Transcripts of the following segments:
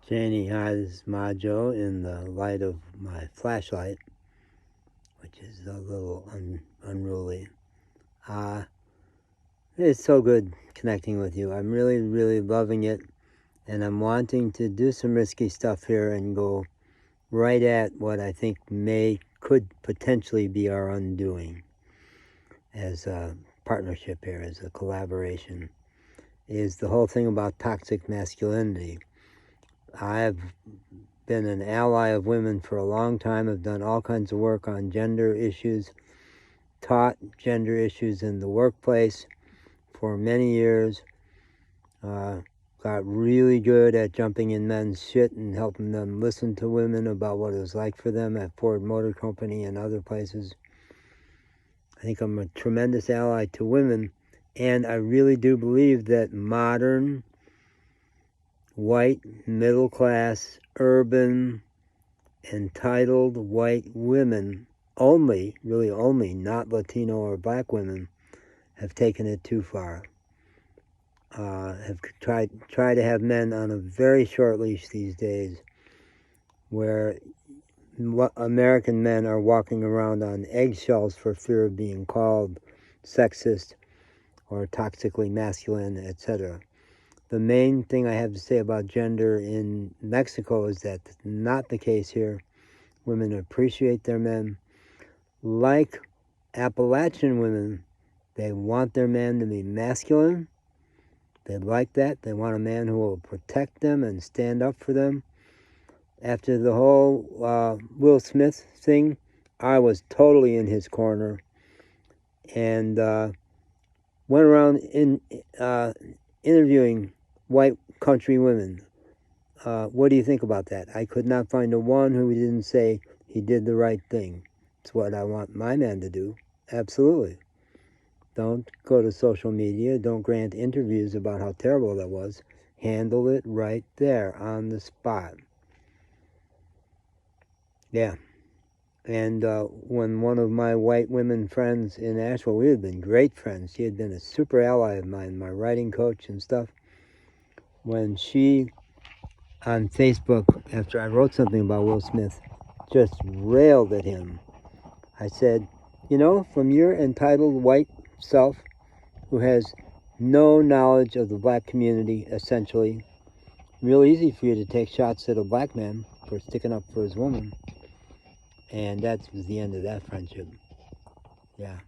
Janie, hi, this is Majo in the light of my flashlight, which is a little unruly. It's so good connecting with you. I'm really, really loving it, and I'm wanting to do some risky stuff here and go right at what I think could potentially be our undoing as a partnership here, as a collaboration, is the whole thing about toxic masculinity. I've been an ally of women for a long time. I've done all kinds of work on gender issues, taught gender issues in the workplace for many years. Got really good at jumping in men's shit and helping them listen to women about what it was like for them at Ford Motor Company and other places. I think I'm a tremendous ally to women, and I really do believe that modern, white, middle-class, urban, entitled white women only, really only, not Latino or black women, have taken it too far. Have tried to have men on a very short leash these days, where American men are walking around on eggshells for fear of being called sexist or toxically masculine, etc. The main thing I have to say about gender in Mexico is that that's not the case here. Women appreciate their men. Like Appalachian women, they want their man to be masculine. They like that. They want a man who will protect them and stand up for them. After the whole Will Smith thing, I was totally in his corner and went around interviewing white country women. What do you think about that? I could not find a one who didn't say he did the right thing. It's what I want my man to do. Absolutely. Don't go to social media. Don't grant interviews about how terrible that was. Handle it right there on the spot. Yeah. And when one of my white women friends in Asheville, we had been great friends. She had been a super ally of mine, my writing coach and stuff. When she, on Facebook, after I wrote something about Will Smith, just railed at him, I said, you know, from your entitled white self, who has no knowledge of the black community, essentially, real easy for you to take shots at a black man for sticking up for his woman. And that was the end of that friendship. Yeah.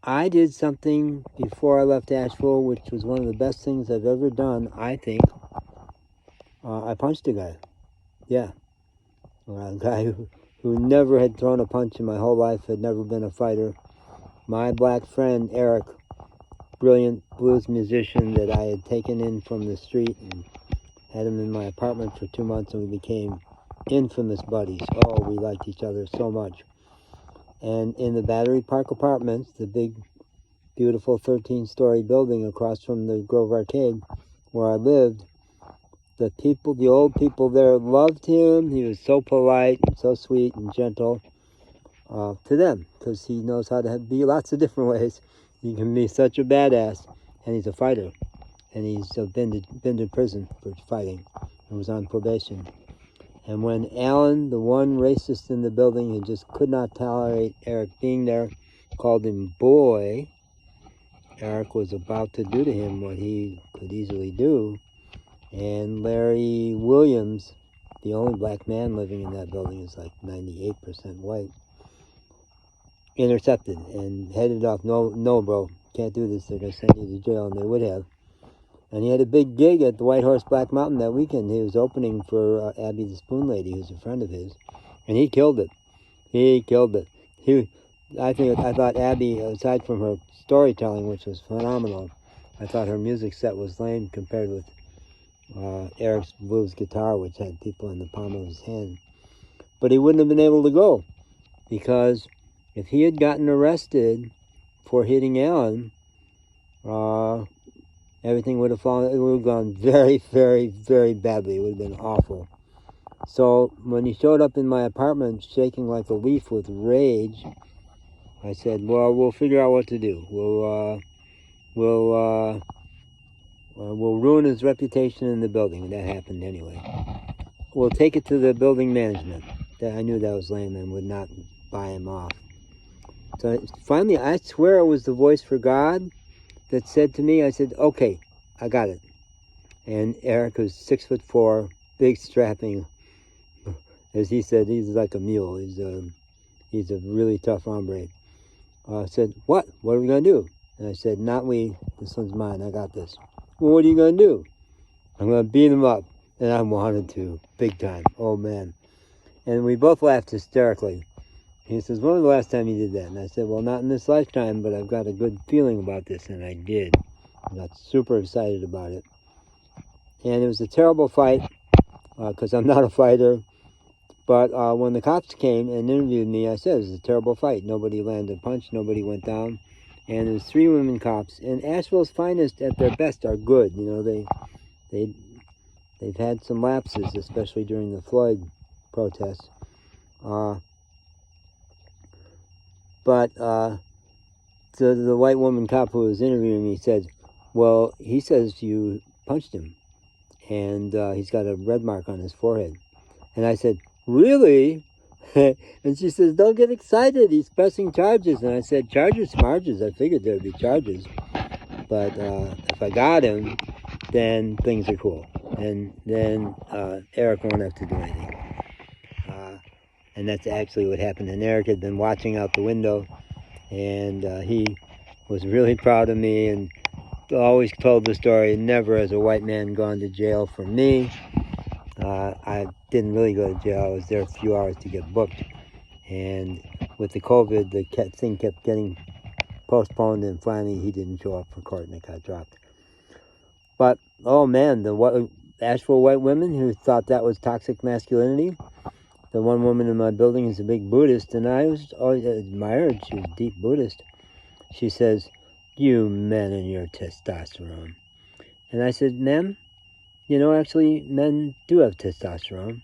I did something before I left Asheville, which was one of the best things I've ever done, I think. I punched a guy. Yeah. A guy who never had thrown a punch in my whole life, had never been a fighter. My black friend, Eric, brilliant blues musician that I had taken in from the street and had him in my apartment for 2 months, and we became infamous buddies. Oh, we liked each other so much. And in the Battery Park Apartments, the big, beautiful 13-story building across from the Grove Arcade where I lived, the old people there loved him. He was so polite and so sweet and gentle to them, because he knows how to be lots of different ways. He can be such a badass, and he's a fighter, and he's been to prison for fighting and was on probation. And when Alan, the one racist in the building who just could not tolerate Eric being there, called him boy, Eric was about to do to him what he could easily do. And Larry Williams, the only black man living in that building, is like 98% white, intercepted and headed off. No, bro, can't do this. They're going to send you to jail, and they would have. And he had a big gig at the White Horse Black Mountain that weekend. He was opening for Abby the Spoon Lady, who's a friend of his, and he killed it. He killed it. I thought Abby, aside from her storytelling, which was phenomenal, I thought her music set was lame compared with Eric's blues guitar, which had people in the palm of his hand. But he wouldn't have been able to go, because if he had gotten arrested for hitting Alan, everything would have fallen. It would have gone very, very, very badly. It would have been awful. So when he showed up in my apartment shaking like a leaf with rage, I said, well, we'll figure out what to do. will ruin his reputation in the building. That happened anyway. We'll take it to the building management. I knew that was lame and would not buy him off. So finally, I swear it was the voice for God that said to me, I said, okay, I got it. And Eric was 6'4", big, strapping. As he said, he's like a mule. He's a really tough hombre. Said, what? What are we going to do? And I said, not we. This one's mine. I got this. Well, what are you going to do? I'm going to beat him up. And I wanted to, big time. Oh, man. And we both laughed hysterically. He says, when was the last time you did that? And I said, well, not in this lifetime, but I've got a good feeling about this. And I did. I got super excited about it. And it was a terrible fight, because I'm not a fighter. But when the cops came and interviewed me, I said it was a terrible fight. Nobody landed a punch. Nobody went down. And there was 3 women cops. And Asheville's finest at their best are good. You know, they've had some lapses, especially during the Floyd protests. But the white woman cop who was interviewing me said, well, he says you punched him. And he's got a red mark on his forehead. And I said, really? And she says, don't get excited. He's pressing charges. And I said, charges, marges. I figured there'd be charges. But if I got him, then things are cool. And then Eric won't have to do anything. And that's actually what happened. And Eric had been watching out the window. And he was really proud of me and always told the story, never has a white man gone to jail for me. I didn't really go to jail. I was there a few hours to get booked. And with the COVID, the thing kept getting postponed, and finally he didn't show up for court and it got dropped. But, oh man, the Asheville white women who thought that was toxic masculinity. The one woman in my building is a big Buddhist, and I was always admired. She was a deep Buddhist. She says, you men and your testosterone. And I said, ma'am, you know, actually, men do have testosterone.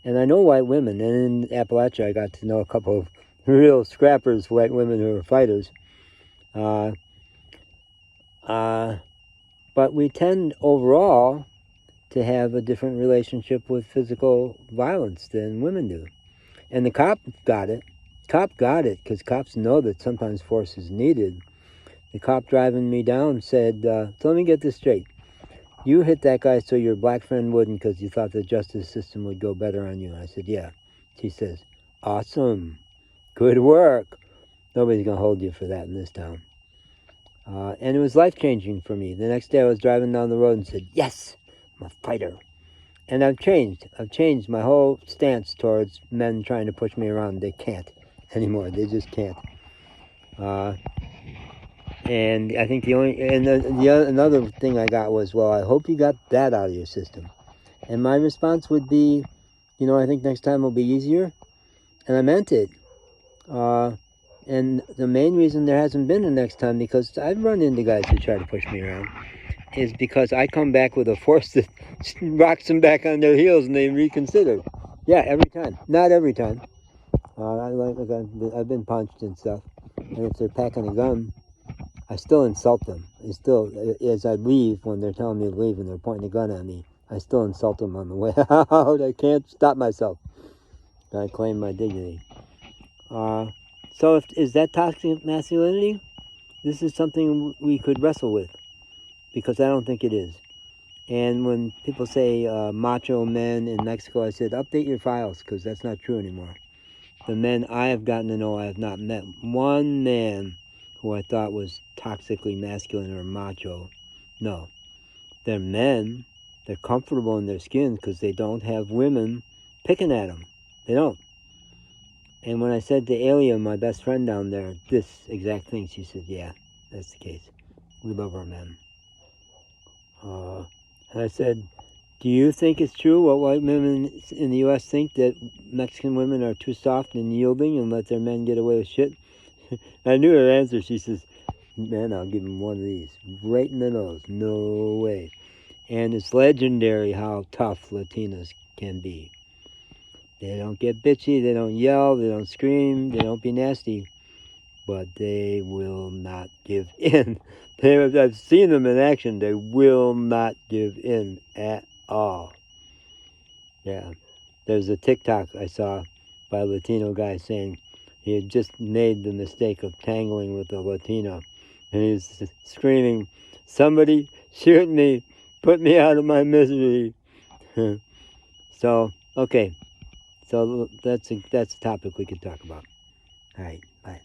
And I know white women. And in Appalachia, I got to know a couple of real scrappers, white women who are fighters. But we tend overall to have a different relationship with physical violence than women do. And the cop got it. Cop got it because cops know that sometimes force is needed. The cop driving me down said, so let me get this straight. You hit that guy so your black friend wouldn't because you thought the justice system would go better on you. I said, yeah. She says, awesome. Good work. Nobody's going to hold you for that in this town. And it was life-changing for me. The next day I was driving down the road and said, yes, I'm a fighter. And I've changed. I've changed my whole stance towards men trying to push me around. They can't anymore. They just can't. And I think another thing I got was, well, I hope you got that out of your system. And my response would be, you know, I think next time will be easier. And I meant it. And the main reason there hasn't been a next time, because I've run into guys who try to push me around, is because I come back with a force that rocks them back on their heels and they reconsider. Yeah, every time. Not every time. I've been punched and stuff. And if they're packing a gun, I still insult them. As I leave, when they're telling me to leave and they're pointing a gun at me, I still insult them on the way out. I can't stop myself. I claim my dignity. So is that toxic masculinity? This is something we could wrestle with, because I don't think it is. And when people say macho men in Mexico, I said, update your files, because that's not true anymore. The men I have gotten to know, I have not met one man who I thought was toxically masculine or macho. No. They're men. They're comfortable in their skin because they don't have women picking at them. They don't. And when I said to Alia, my best friend down there, this exact thing, she said, yeah, that's the case. We love our men. And I said, do you think it's true what white women in the U.S. think, that Mexican women are too soft and yielding and let their men get away with shit? I knew her answer. She says, man, I'll give him one of these. Right in the nose. No way. And it's legendary how tough Latinas can be. They don't get bitchy. They don't yell. They don't scream. They don't be nasty. but they will not give in. I've seen them in action. They will not give in at all. Yeah. There's a TikTok I saw by a Latino guy saying he had just made the mistake of tangling with a Latino. And he's screaming, "Somebody shoot me, put me out of my misery." So, okay. So that's a topic we could talk about. All right, bye.